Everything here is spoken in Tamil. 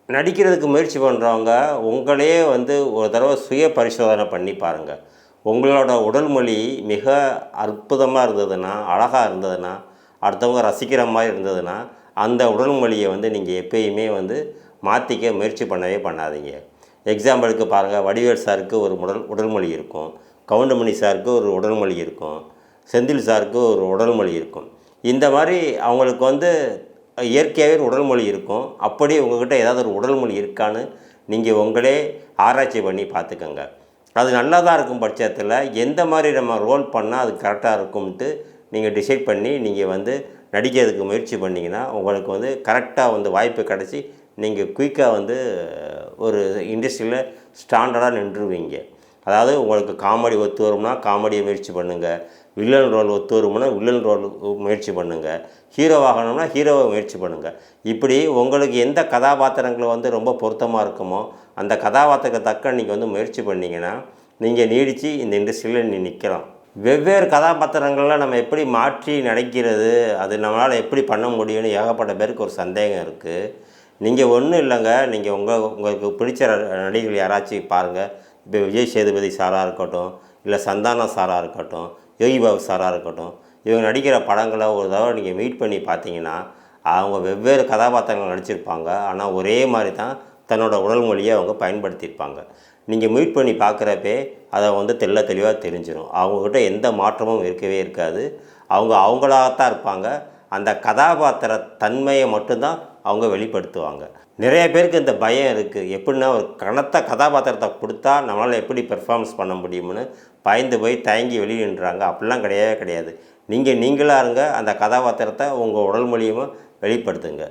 நடிக்கிறதுக்கு முயற்சி பண்ணுறவங்க உங்களையே வந்து ஒரு தடவை சுய பரிசோதனை பண்ணி பாருங்கள். உங்களோட உடல் மொழி மிக அற்புதமாக இருந்ததுன்னா, அழகாக இருந்ததுன்னா, அடுத்தவங்க ரசிக்கிற மாதிரி இருந்ததுன்னா, அந்த உடல் மொழியை வந்து நீங்கள் எப்பயுமே வந்து மாற்றிக்க முயற்சி பண்ணவே பண்ணாதீங்க. எக்ஸாம்பிளுக்கு பாருங்கள், வடிவேல் சாருக்கு ஒரு உடல் மொழி இருக்கும், கவுண்டமணி சாருக்கு ஒரு உடல் மொழி இருக்கும், செந்தில் சாருக்கு ஒரு உடல் மொழி இருக்கும். இந்த மாதிரி அவங்களுக்கு வந்து இயற்கையாகவே ஒரு உடல் மொழி இருக்கும். அப்படி உங்கள்கிட்ட ஏதாவது ஒரு உடல் மொழி இருக்கான்னு நீங்கள் உங்களே ஆராய்ச்சி பண்ணி பார்த்துக்கங்க. அது நல்லா தான் இருக்கும் பட்சத்தில் எந்த மாதிரி நம்ம ரோல் பண்ணால் அது கரெக்டாக இருக்கும்ன்ட்டு நீங்கள் டிசைட் பண்ணி நீங்கள் வந்து நடிக்கிறதுக்கு முயற்சி பண்ணிங்கன்னா உங்களுக்கு வந்து கரெக்டாக வந்து வாய்ப்பு கிடச்சி நீங்கள் குயிக்காக வந்து ஒரு இண்டஸ்ட்ரியில் ஸ்டாண்டர்டாக நின்றுவீங்க. அதாவது உங்களுக்கு காமெடி ஒத்து வரும்னா காமெடியை முயற்சி பண்ணுங்கள், வில்லன் ரோல் ஒத்து வரும்னா வில்லன் ரோல் முயற்சி பண்ணுங்கள், ஹீரோவாகணும்னா ஹீரோவை முயற்சி பண்ணுங்கள். இப்படி உங்களுக்கு எந்த கதாபாத்திரங்கள் வந்து ரொம்ப பொருத்தமாக இருக்குமோ அந்த கதாபாத்திரத்தை தக்க நீங்கள் வந்து முயற்சி பண்ணிங்கன்னா நீங்கள் நீடித்து இந்த இண்டஸ்ட்ரியில் நிற்கலாம். வெவ்வேறு கதாபாத்திரங்களில் நம்ம எப்படி மாற்றி நடிக்கிறது, அது நம்மளால் எப்படி பண்ண முடியும்னு ஏகப்பட்ட பேருக்கு ஒரு சந்தேகம் இருக்குது. நீங்கள் ஒன்றும் இல்லைங்க, நீங்கள் உங்களுக்கு பிடிச்ச நடிகர்கள் யாராச்சும் பாருங்கள். இப்போ விஜய் சேதுபதி சாராக இருக்கட்டும், இல்லை சந்தான சாராக இருக்கட்டும், யோகி பாபு சாராக இருக்கட்டும், இவங்க நடிக்கிற படங்களை ஒரு தடவை நீங்கள் மீட் பண்ணி பார்த்தீங்கன்னா அவங்க வெவ்வேறு கதாபாத்திரங்கள் நடிச்சிருப்பாங்க. ஆனால் ஒரே மாதிரி தான் தன்னோட உடல் மொழியை அவங்க பயன்படுத்தியிருப்பாங்க. நீங்கள் மீட் பண்ணி பார்க்குறப்பே அதை வந்து தெளிவாக தெரிஞ்சிடும். அவங்கக்கிட்ட எந்த மாற்றமும் இருக்கவே இருக்காது. அவங்க அவங்களாகத்தான் இருப்பாங்க. அந்த கதாபாத்திர தன்மையை மட்டும்தான் அவங்க வெளிப்படுத்துவாங்க. நிறைய பேருக்கு இந்த பயம் இருக்குது. எப்படின்னா ஒரு கனத்த கதாபாத்திரத்தை கொடுத்தா நம்மளால் எப்படி பெர்ஃபார்மன்ஸ் பண்ண முடியும்னு பயந்து போய் தயங்கி வெளியே நின்றாங்க. அப்படிலாம் கிடையவே கிடையாது. நீங்களாக இருங்க, அந்த கதாபாத்திரத்தை உங்கள் உடல் மூலியமாக வெளிப்படுத்துங்க.